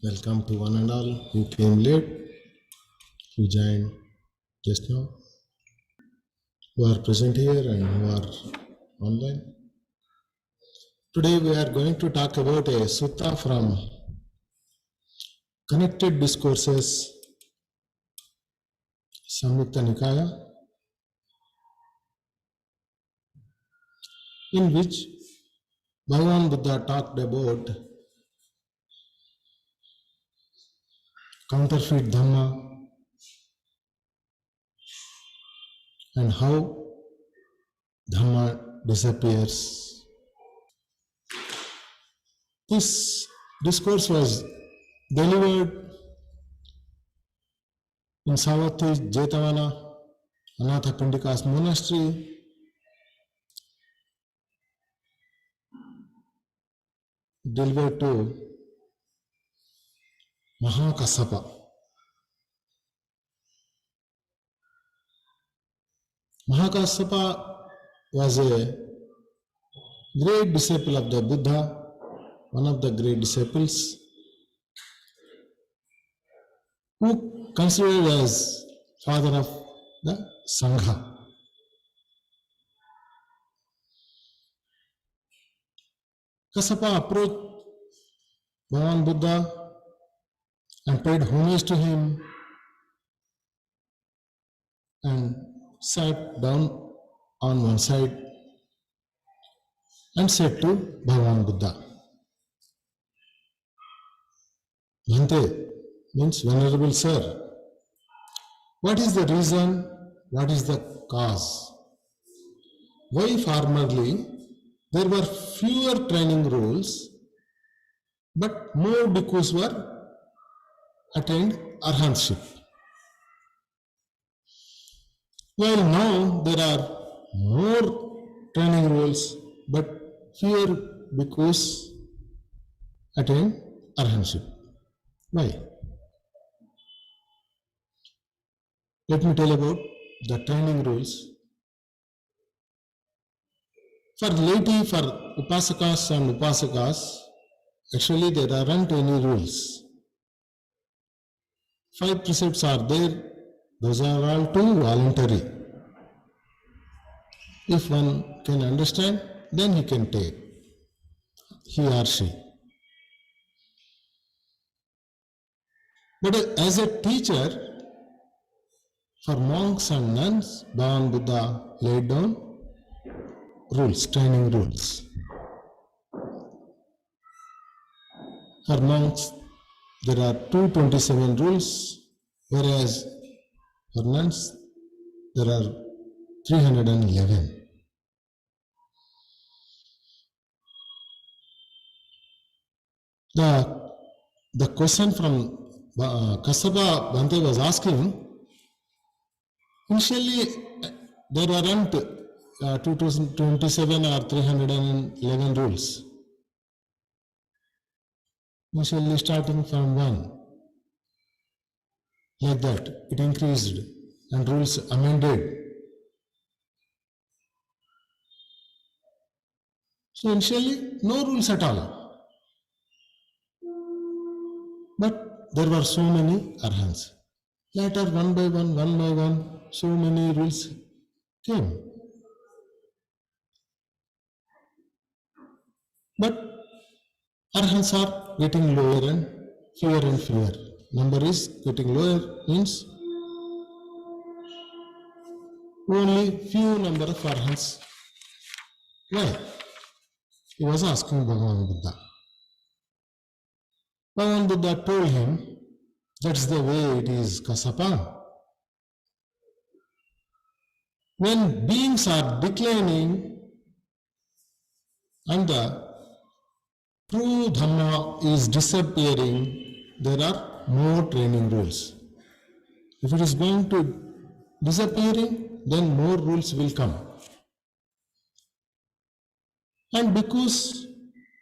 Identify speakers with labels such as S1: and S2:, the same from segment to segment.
S1: Welcome to one and all who came late, who joined just now, who are present here and who are online. Today we are going to talk about a sutta from Connected Discourses, Samyukta Nikaya, in which Bhagavan Buddha talked about counterfeit Dhamma and how Dhamma disappears. This discourse was delivered in Savatthi Jetavana, Anatha Pindika's monastery, delivered to Mahakassapa. Mahakassapa was a great disciple of the Buddha, one of the great disciples, who considered as father of the Sangha. Kassapa approached Bhagavan Buddha and paid homage to him and sat down on one side and said to Bhagavan Buddha, Bhante means Venerable Sir, what is the reason, what is the cause? Why formerly there were fewer training rules, but more bhikkhus were attained arhatship? While now there are more training rules, but fewer bhikkhus attain arhatship. Why? Let me tell about the training rules. For laity, for upasakas and upasakas, actually there aren't any rules. 5 precepts are there, those are all too voluntary. If one can understand, then he can take, he or she. But as a teacher, for monks and nuns, Bhagavan Buddha laid down rules, training rules. For monks, there are 227 rules, whereas for nuns, there are 311. The question from Kassapa Bhante was asking, initially there aren't 2027 or 311 rules. Initially starting from 1. Like that, it increased and rules amended. So initially, no rules at all. But there were so many arhats. Later, one by one, so many rules came. But arhats are getting lower and fewer. Number is getting lower, means only few number of arhats. Why? He was asking Bhagavan Buddha. Bhagavan Buddha told him, that's the way it is, Kassapa. When beings are declining and the true Dhamma is disappearing, there are more training rules. If it is going to disappearing, then more rules will come. And bhikkhus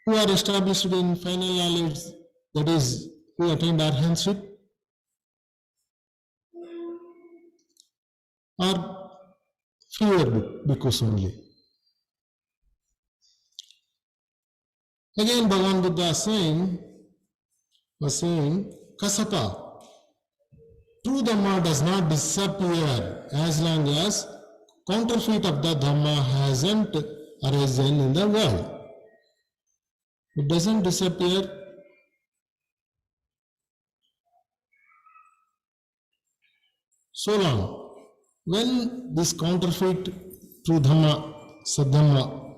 S1: who are established in final knowledge, that is, who attained arhatship, are fewer bhikkhus only. Again, Bhagavan Buddha is saying, was saying, Kasapa, true Dhamma does not disappear as long as counterfeit of the Dhamma hasn't arisen in the world. It doesn't disappear so long. When this counterfeit true Dhamma, Sadhamma,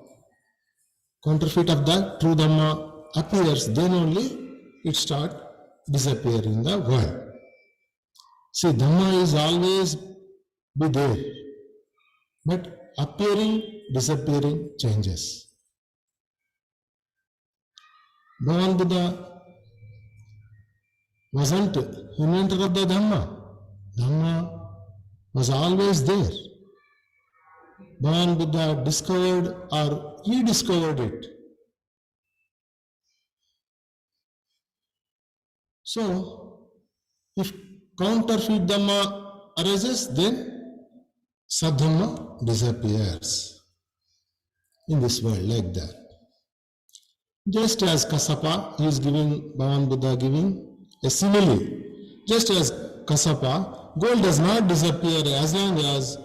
S1: counterfeit of the true Dhamma appears, then only it starts disappearing in the world. See, Dhamma is always be there, but appearing, disappearing changes. Bhagavan Buddha wasn't inventor of the Dhamma. Dhamma was always there. Bhagavan Buddha discovered or rediscovered it. So, if counterfeit Dhamma arises, then Sadhamma disappears in this world like that. Just as Kasapa is giving, Bhagavan Buddha giving a simile. Just as Kasapa, gold does not disappear as long as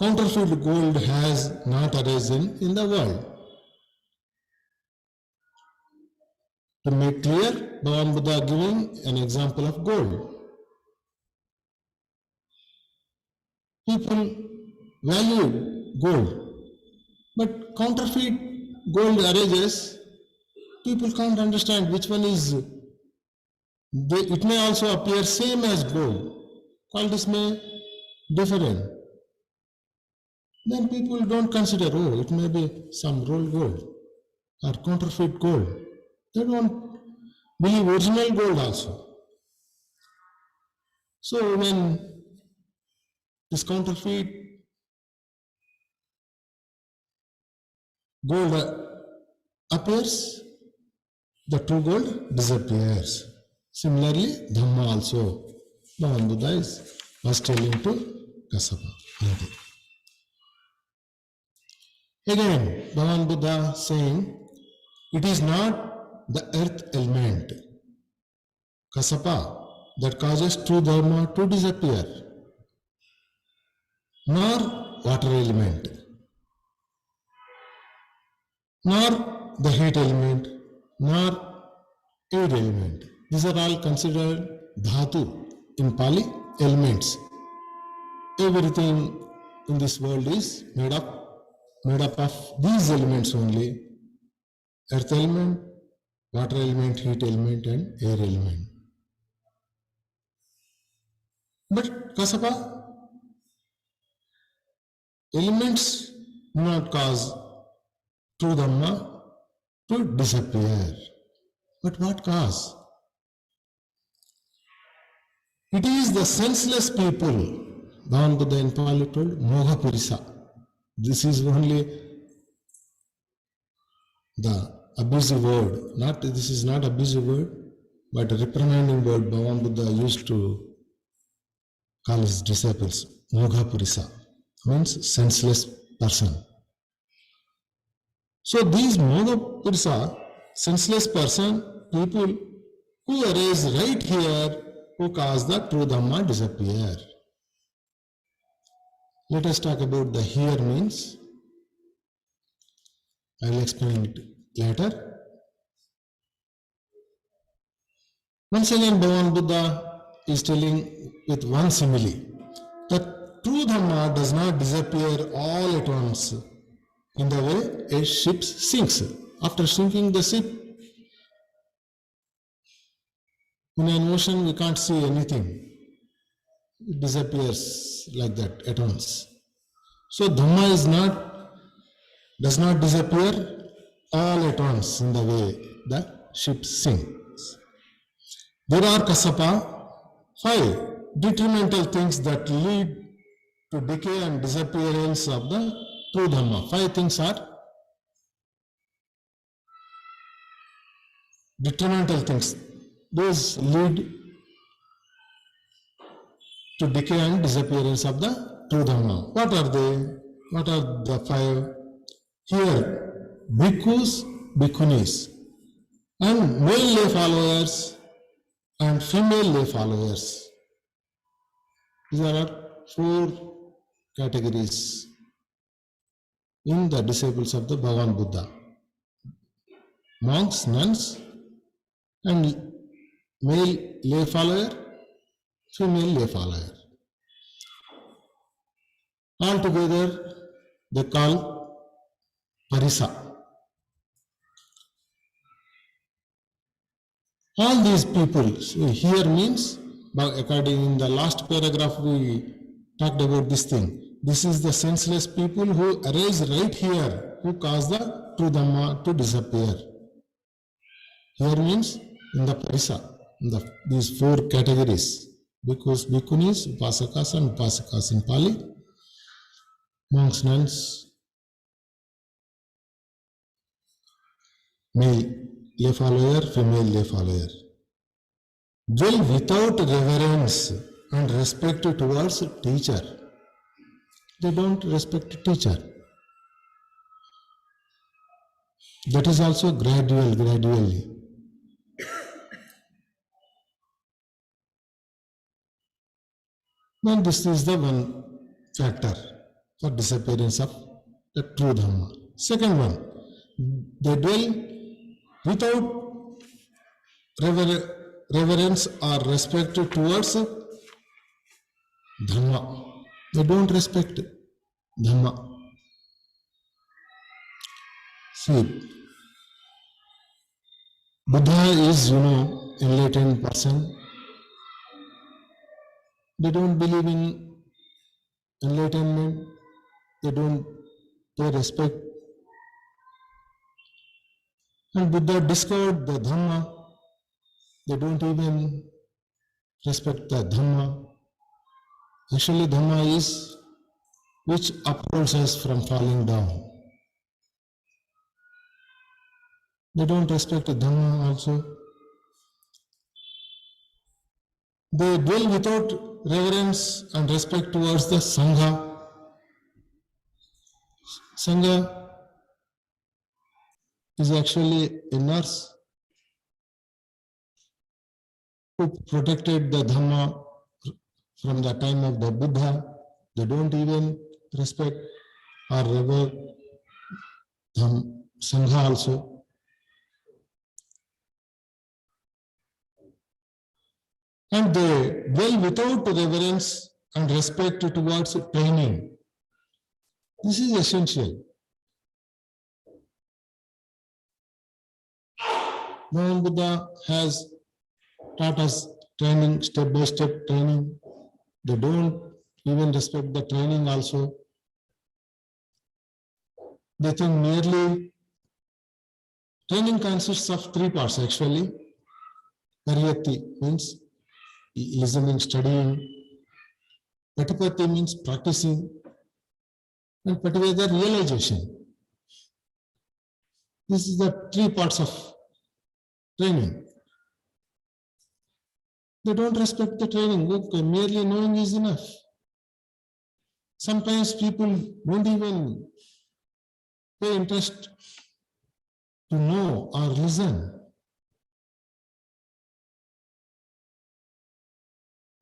S1: counterfeit gold has not arisen in the world. To make clear, Bhagavan Buddha giving an example of gold. People value gold, but counterfeit gold arises. People can't understand which one is. It may also appear same as gold. Qualities may differ. Then people don't consider, oh, it may be some rolled gold or counterfeit gold. They don't believe original gold also. So when this counterfeit gold appears, the true gold disappears. Similarly, Dhamma also, Bhagavan Buddha was telling to Kasapa. Again, Bhagavan Buddha saying, it is not the earth element, Kasapa, that causes true Dhamma to disappear, nor water element, nor the heat element, nor air element. These are all considered dhatu in Pali, elements. Everything in this world is made up of these elements only: earth element, water element, heat element, and air element. But Kasapa, elements do not cause true Dhamma to disappear. But what cause? It is the senseless people. Bhagavan Buddha in Pali told, Moha Purisa. This is only the abusive word. This is not abusive word, but a reprimanding word Bhagavan Buddha used to call his disciples. Moha Purisa means senseless person. So these Moha Purisa, senseless person, people who arise right here, who cause the true Dhamma disappear. Let us talk about the here means. I will explain it later. Once again, Bhagavan Buddha is telling with one simile that true Dhamma does not disappear all at once in the way a ship sinks. After sinking the ship, in an ocean we can't see anything. It disappears like that at once. So Dhamma does not disappear all at once in the way the ship sinks. There are Kasapa, 5 detrimental things that lead to decay and disappearance of the true Dhamma. 5 things are detrimental things. Those lead to decay and disappearance of the true Dhamma. What are they? What are the 5? Here, bhikkhus, bhikkhunis, and male lay followers and female lay followers. These are 4 categories in the disciples of the Bhagavan Buddha. Monks, nuns, and male lay follower, female lay follower. Altogether, they call Parisa. All these people, so here means, according in the last paragraph we talked about this thing. This is the senseless people who arise right here, who cause the true Dhamma to disappear. Here means in the Parisa, in these 4 categories, because bhikkhunis, upasakas and upasikas in Pali, monks, nuns, male lay follower, female lay follower, dwell without reverence and respect towards teacher. They don't respect teacher. That is also gradually. Then this is the one factor for disappearance of the true Dhamma. Second one, they dwell without reverence or respect towards Dhamma. They don't respect Dhamma. See, Buddha is, enlightened person. They don't believe in enlightenment. They don't pay respect. And Buddha discovered the Dhamma. They don't even respect the Dhamma. Actually, Dhamma is which upholds us from falling down. They don't respect the Dhamma also. They dwell without reverence and respect towards the Sangha. Sangha is actually a nurse who protected the Dhamma from the time of the Buddha. They don't even respect or revere Sangha also. And they dwell without reverence and respect towards training. This is essential. Bhagavan Buddha has taught us training, step-by-step training. They don't even respect the training also. They think merely training consists of 3 parts actually. Pariyatti means listening, studying. Patipatti means practicing. And Pativeda, realization. This is the 3 parts of training. They don't respect the training. Okay, merely knowing is enough. Sometimes people don't even pay interest to know or listen.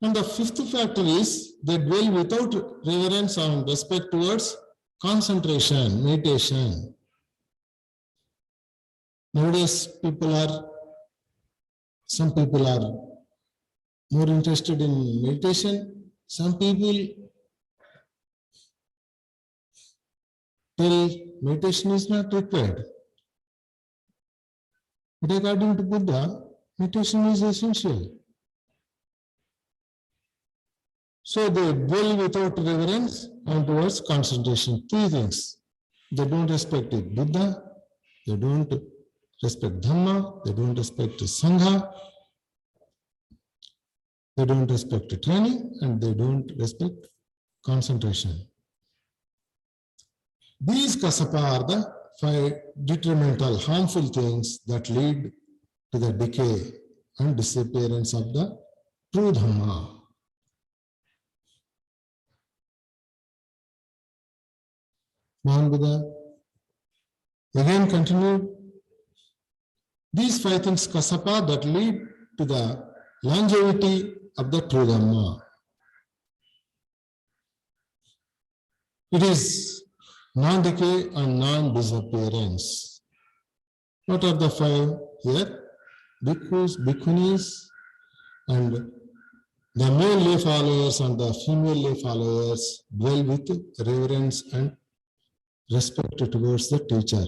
S1: And the 5th factor is they dwell without reverence and respect towards concentration, meditation. Nowadays, some people are more interested in meditation. Some people tell meditation is not required. But according to Buddha, meditation is essential. So they dwell without reverence and towards concentration. 3 things. They don't respect Buddha, they don't respect Dhamma, they don't respect Sangha, they don't respect training, and they don't respect concentration. These kasapa are the 5 detrimental, harmful things that lead to the decay and disappearance of the true Dhamma. Mahan Buddha again continued, these 5 things kasapa that lead to the longevity of the true Dhamma. It is non-decay and non-disappearance. What are the five here? Bhikkhus, bhikkhunis, and the male lay followers and the female lay followers dwell with reverence and respect towards the teacher.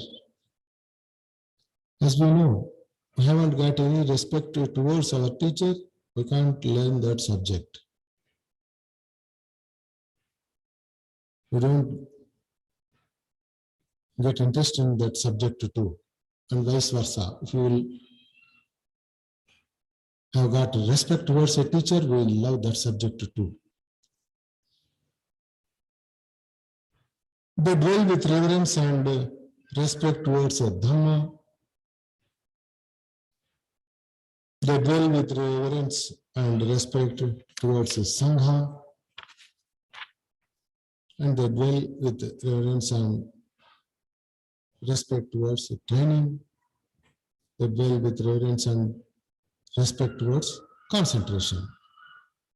S1: As we know, we haven't got any respect towards our teacher, we can't learn that subject. We don't get interest in that subject too, and vice versa. If you will have got respect towards a teacher, we will love that subject too. They dwell with reverence and respect towards a Dhamma. They dwell with reverence and respect towards a Sangha. And they dwell with reverence and respect towards the training. They dwell with reverence and respect towards concentration.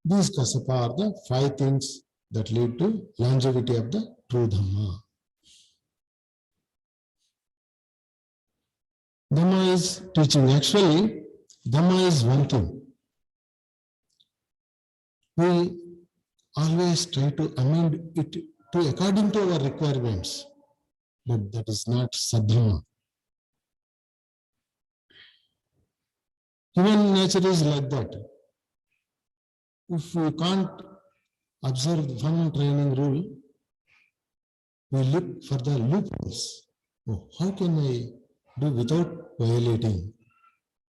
S1: These kasapa are the five things that lead to longevity of the true Dhamma. Dhamma is teaching. Actually, Dhamma is one thing. We always try to amend it to according to our requirements, but that is not Sadhana. Human nature is like that. If we can't observe one training rule, we look for the loopholes. Oh, how can I do without violating?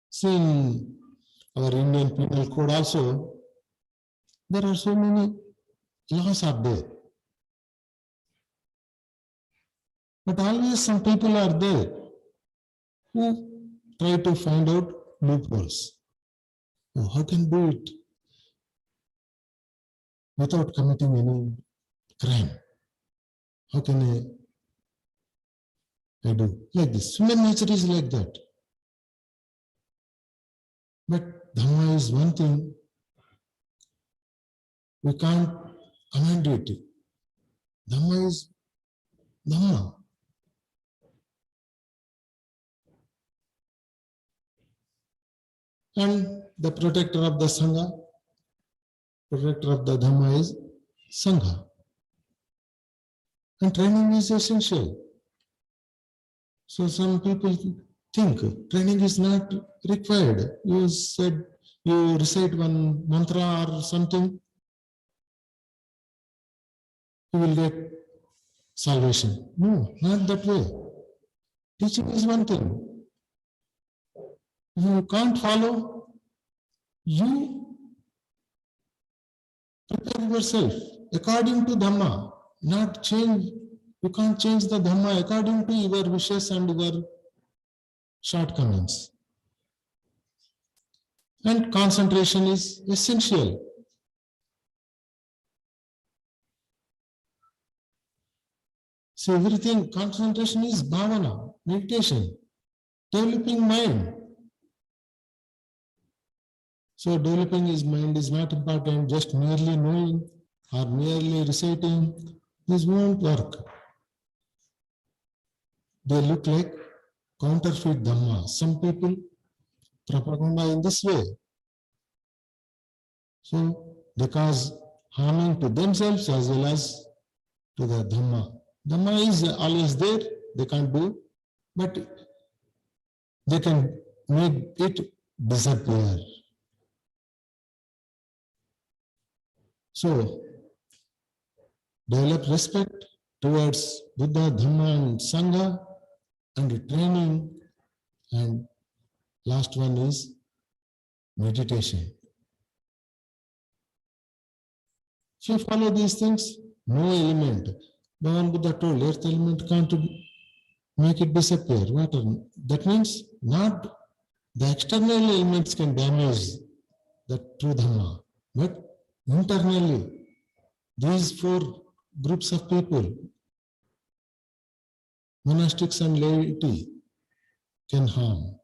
S1: See, in our Indian Penal Code also, there are so many laws are there. But always some people are there who try to find out loopholes. Oh, how can do it without committing any crime? How can I do like this? Human nature is like that. But Dhamma is one thing. We can't amend it. Dhamma is Dhamma. And the protector of the Sangha, protector of the Dhamma is Sangha. And training is essential. So some people think training is not required. You said you recite one mantra or something, you will get salvation. No, not that way. Teaching is one thing. If you can't follow, you prepare yourself according to Dhamma, not change. You can't change the Dhamma according to your wishes and your shortcomings. And concentration is essential. So everything, concentration is bhavana, meditation, developing mind. So developing his mind is not important, just merely knowing or merely reciting, this won't work. They look like counterfeit Dhamma. Some people propaganda in this way. So they cause harming to themselves as well as to the Dhamma. Dhamma is always there, they can't do, but they can make it disappear. So, develop respect towards Buddha, Dhamma and Sangha and training, and last one is meditation. If you follow these things, no element. Bhagavan Buddha told, earth element can't make it disappear. Water. That means not the external elements can damage the true Dhamma, but internally, these four groups of people, monastics and laity, can harm.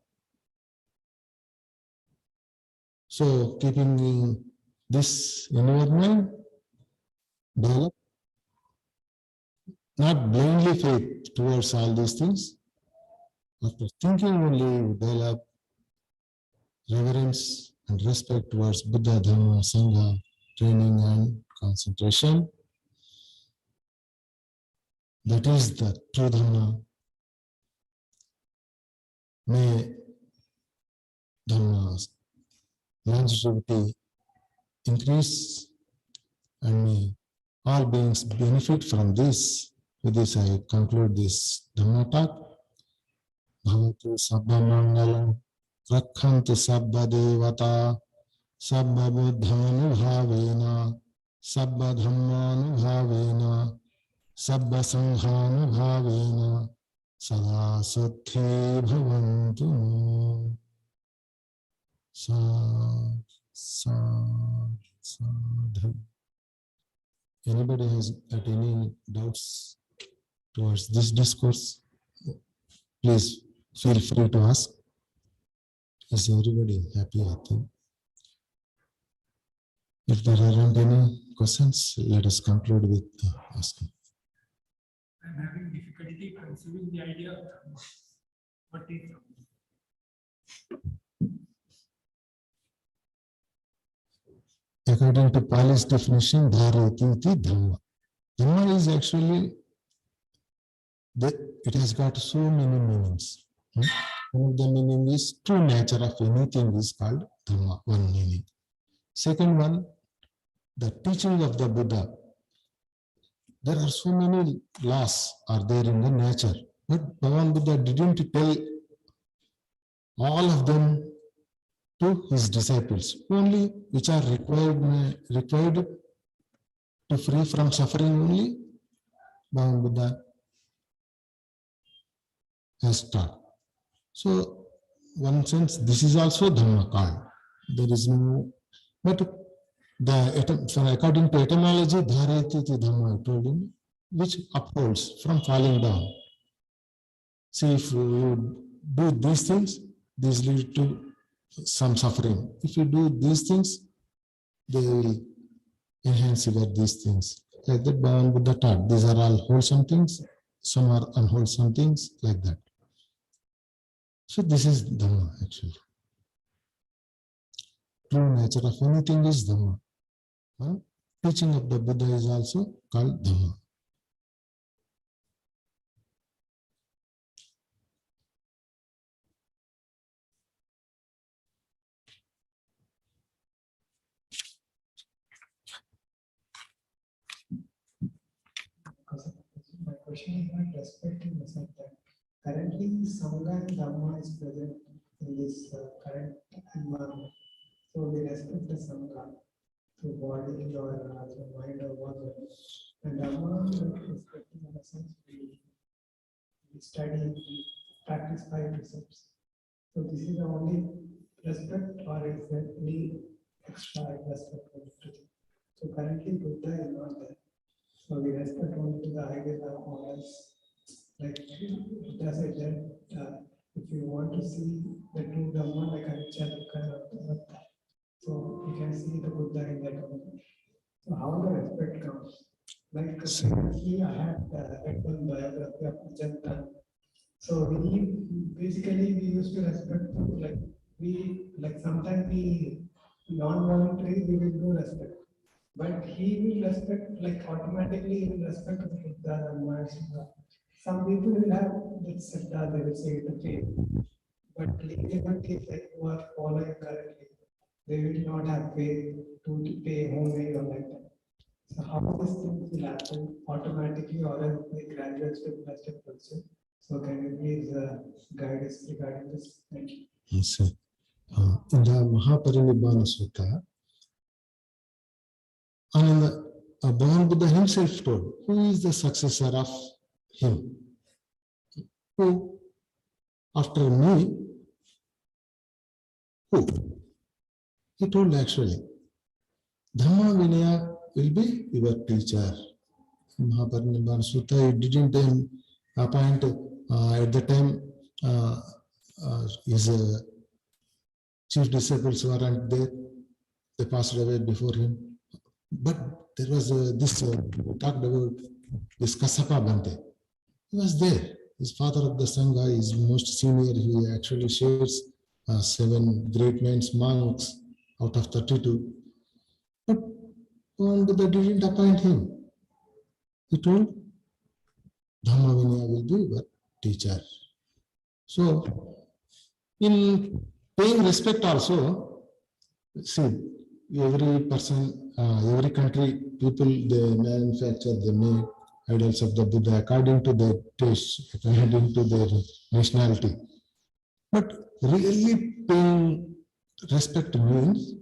S1: So keeping this in your mind, develop not blindly faith towards all these things. After thinking only, develop reverence and respect towards Buddha, Dhamma, Sangha, training and concentration. That is the true Dhamma. May Dhamma's longevity increase and may all beings benefit from this. With this, I conclude this Dhamma talk. Bhavatu Sabba Mangalam Rakhantu Sabba Devata Sabba Buddhanubhavena Sabba Dhammanubhavena Sabba Sanghanubhavena Sada Suddhi Bhavantu. Sadhu. Anybody has got any doubts towards this discourse? Please feel free to ask. Is everybody happy? I think. If there aren't any questions, let us conclude with asking.
S2: I'm having difficulty conceiving the idea of Dhamma. What is Dhamma?
S1: According to Pali's definition, Dharati iti Dhamma. Dhamma is actually, it has got so many meanings. One of the meaning is true nature of anything is called Dhamma, one meaning. Second one, the teaching of the Buddha. There are so many laws are there in the nature, but Bhagavan Buddha didn't tell all of them to his disciples, only which are required to free from suffering only Bhagavan Buddha has taught. So, one sense, this is also Dhamma called. There is no, but according to etymology, Dharati Dhamma, I told him, which upholds from falling down. See, if you do these things, these lead to some suffering. If you do these things, they will enhance these things. Like that, Bhagavan Buddha taught. These are all wholesome things, some are unwholesome things, like that. So this is Dhamma actually. True nature of anything is Dhamma. Teaching of the Buddha is also called Dhamma.
S2: My question is not respecting the fact that currently Sangha and Dhamma is present in this current environment. So we respect the Sangha through body or through mind or whatever. And Dhamma, respecting in the sense we study, we practice 5 precepts. So this is the only respect, or is there any extra respect? So currently Buddha is not there. So we respect only to the ideas of morals. Like Buddha said that if you want to see the true Dhamma, like Anicca, Dukkha, Anatta, so you can see the Buddha in that moment. So how the respect comes? Like recently I had read one biography of Ajanta. So we used to respect, like sometimes we non-voluntary we will do respect. But he will respect, like automatically he will respect the Buddha, Dhamma, Sangha. Some people will have that Siddha, they will say it faith. But legally, like who are following currently, they will not have faith to pay homage or like that. So how these things will happen automatically or else by gradual step also. So can you please guide us regarding this? Thank you.
S1: Yes, in the Mahaparinibbana Sutta, and Bhagavan Buddha himself told, who is the successor of him? Who? After me, who? He told actually, Dhamma Vinaya will be your teacher. Mahaparinibbana Sutta, he didn't appoint at the time his chief disciples weren't there. They passed away before him. But there was we talked about this Kasapa Bhante. He was there. He's father of the Sangha, is most senior. He actually shares 7 great men's monks out of 32. But and they didn't appoint him. He told, Dhamma Vinaya will be your teacher. So, in paying respect also, see, every person, every country, people, they manufacture, they make idols of the Buddha according to their taste, according to their nationality. But really paying respect means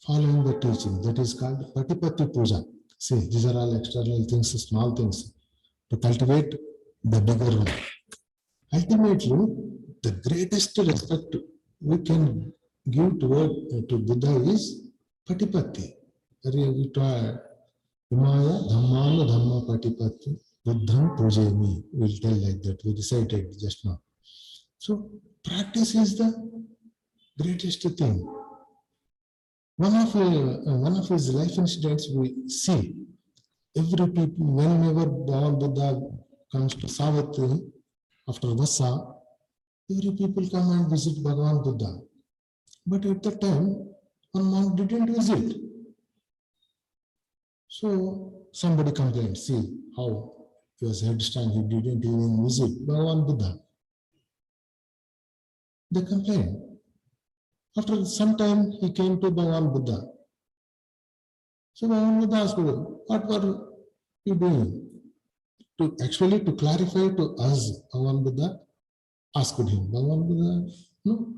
S1: following the teaching. That is called Patipatti Puja. See, these are all external things, small things, to cultivate the bigger one. Ultimately, the greatest respect we can give to Buddha is Patipatti. We try Himaya Dhammana Dhamma Patipatti Buddham Pujemi. We'll tell like that. We recited just now. So practice is the greatest thing. One of his life incidents we see every people whenever Bhagavan Buddha comes to Savatri after Vasa, every people come and visit Bhagavan Buddha. But at that time, one monk didn't visit. So somebody complained, see how he was headstrong, he didn't even visit Bhagavan Buddha. They complained. After some time, he came to Bhagavan Buddha. So Bhagavan Buddha asked, what were you doing? To clarify to us, Bhagavan Buddha asked him. Bhagavan Buddha, no.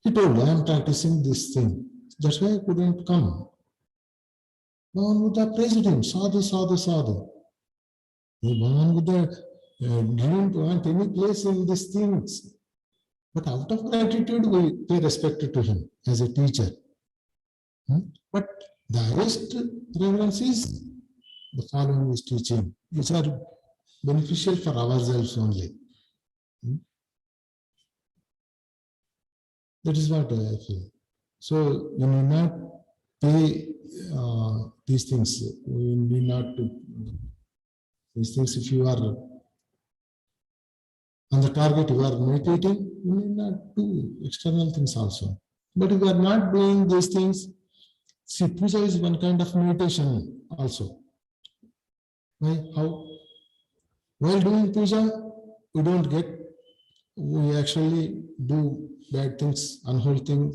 S1: He told, I am practicing this thing. That's why I couldn't come. Bhagavan Buddha praised him, sadhu, sadhu, sadhu. Bhagavan Buddha didn't want any place in these things. But out of gratitude, we pay respect to him as a teacher. But the highest reverence is the following his teaching, which are beneficial for ourselves only. That is what I feel. So you need not pay these things. You need not to these things. If you are on the target, you are meditating, you need not do external things also. But if you are not doing these things, see, puja is one kind of meditation also. Why? How? While doing puja, we actually do bad things, unwholesome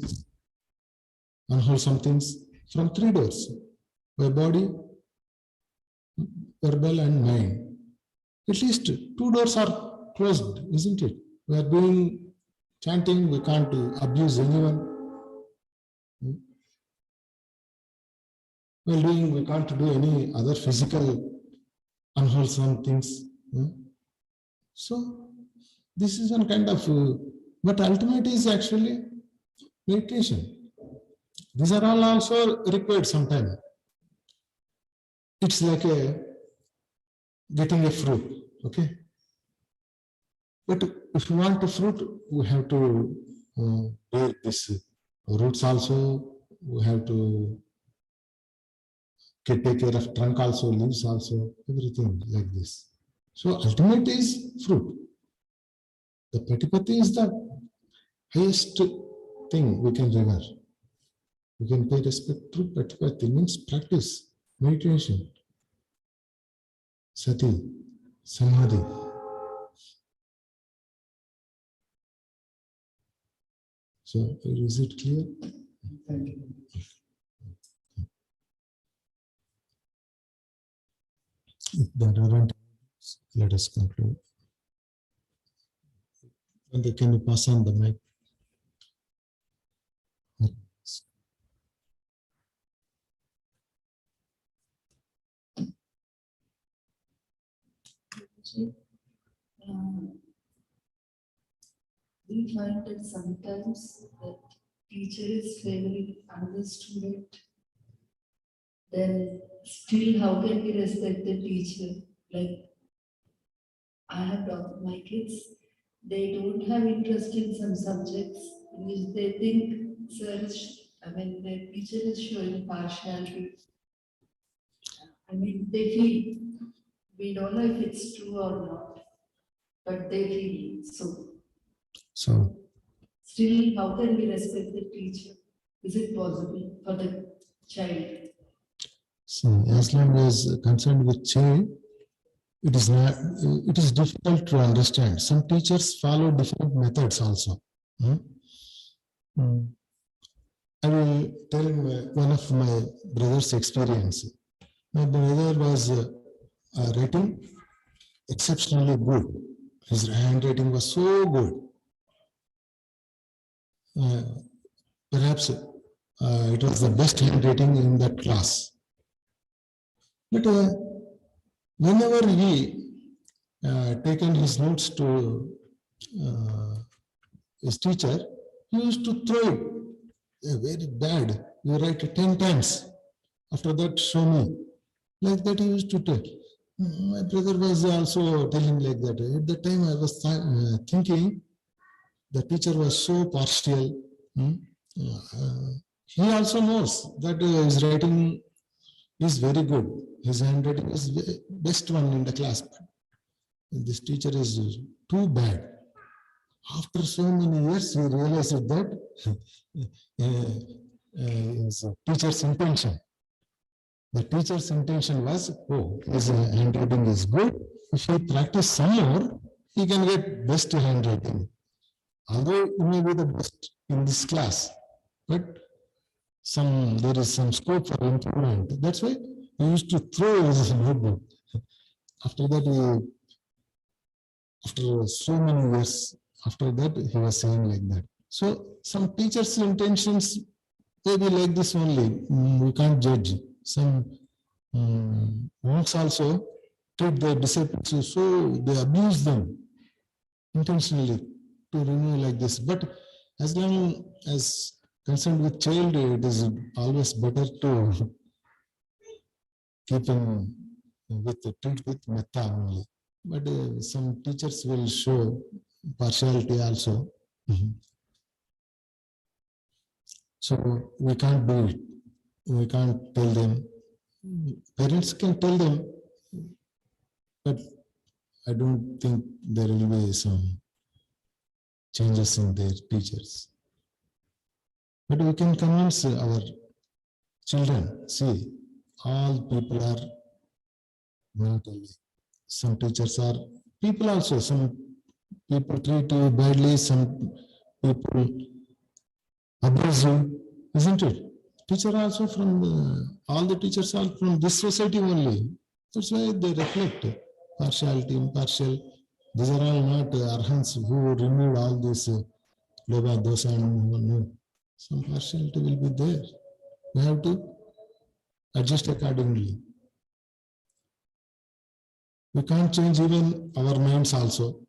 S1: things from 3 doors, by body, verbal and mind. At least 2 doors are closed, isn't it? We are doing chanting, we can't abuse anyone. We can't do any other physical unwholesome things. So this is one kind of, but ultimate is actually meditation. These are all also required sometimes. It's like getting a fruit, okay? But if you want a fruit, we have to bear this roots also, we have to take care of trunk also, leaves also, everything like this. So ultimate is fruit. The Patipatti is the highest thing we can revere. We can pay respect to Patipatti, means practice, meditation, sati, samadhi. So is it clear?
S2: Thank you.
S1: If there aren't, let us conclude. And can you pass on the mic?
S3: We find that sometimes the teacher is favoring another student, then still how can we respect the teacher? Like I have taught my kids, they don't have interest in some subjects in which they think the teacher is showing partiality. I mean, they feel, we don't know if it's true or not, but they feel so.
S1: So,
S3: Still, how can we respect the teacher? Is it possible for the child?
S1: so as long as concerned with child, it is not. It is difficult to understand. Some teachers follow different methods also. Hmm? I will tell one of my brother's experience. My brother was writing exceptionally good. His handwriting was so good. Perhaps it was the best handwriting in that class. But whenever he taken his notes to his teacher, he used to throw it. Very bad. You write 10 times. After that, show me. Like that, he used to tell. My brother was also telling like that. At the time, I was thinking the teacher was so partial. He also knows that his writing is very good. His handwriting is the best one in the class. This teacher is too bad. After so many years, he realized that his teacher's intention. The teacher's intention was, oh, his handwriting is good. If he practice some more, he can get best handwriting. Although he may be the best in this class, but there is some scope for improvement. That's why he used to throw his notebook. After that, after so many years, after that, he was saying like that. So some teachers' intentions may be like this only. We can't judge. Some monks also treat their disciples so they abuse them intentionally to remove like this. But as long as concerned with child, it is always better to keep him treat with metta only. But some teachers will show partiality also. So we can't do it. We can't tell them. Parents can tell them, but I don't think there will be some changes in their teachers. But we can convince our children, see, all people are not only. Some teachers are people also. Some people treat you badly, some people abuse you, isn't it? Teacher also all the teachers are from this society only. That's why they reflect partiality, impartial. These are all not arhants who removed all this loba, dosa, and no. Some partiality will be there. We have to adjust accordingly. We can't change even our minds also.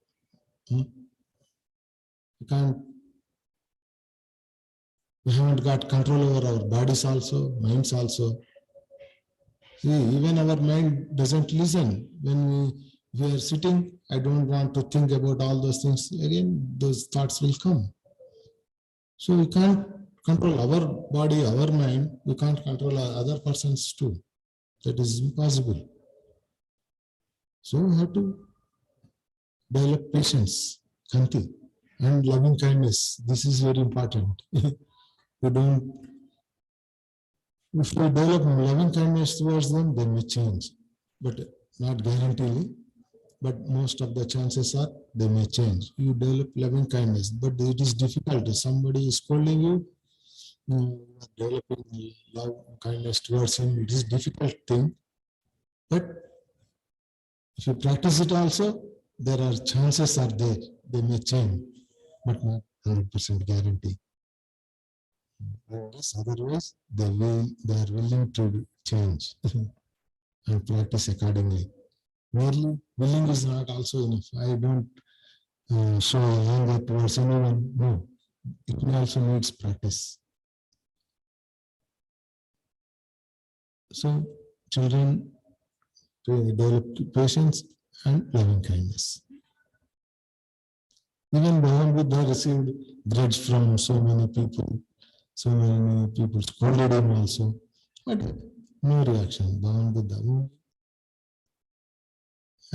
S1: We haven't got control over our bodies also, minds also. See, even our mind doesn't listen. When we are sitting, I don't want to think about all those things. Again, those thoughts will come. So we can't control our body, our mind. We can't control other persons too. That is impossible. So we have to develop patience, khanti, and loving kindness. This is very important. If we develop loving kindness towards them, they may change, but not guaranteed. But most of the chances are they may change. You develop loving kindness, but it is difficult. If somebody is scolding you, developing love kindness towards him, it is a difficult thing. But if you practice it also, there are chances are there. They may change, but not 100% guarantee. Otherwise, they are willing to change and practice accordingly. Merely willing is not also enough. I don't show anger towards anyone. No, it may also needs practice. So, children to develop patience and loving kindness. Even Bhagavan Buddha received grudge from so many people. So many people scolded him also. But no reaction. Bhagavan Buddha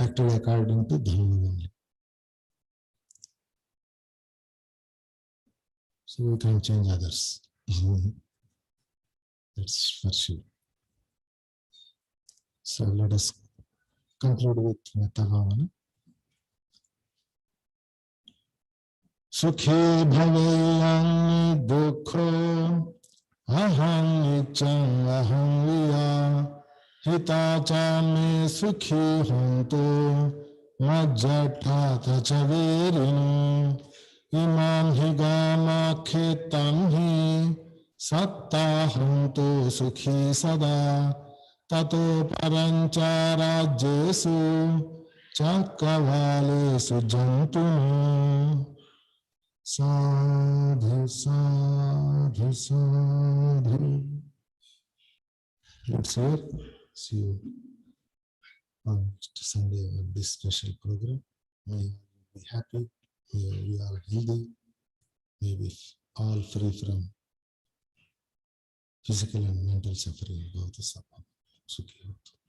S1: acted according to Dhamma only. So we can change others. That's for sure. So let us conclude with Metta Bhavana. Sukhi bhaveyan dukho aham nicham aham viya hita cha me sukhi honto majjata cha verino imam higama khetam hi satta honto sukhi sada tato parancha rajyesu chakavalesu jantuno. Sadhu, sadhu, sadhu. Let's hear. See you on next Sunday on this special program. May you be happy. May you are healthy. May we all free from physical and mental suffering. Bhavatu Sabha. Sukhi Bhavatu.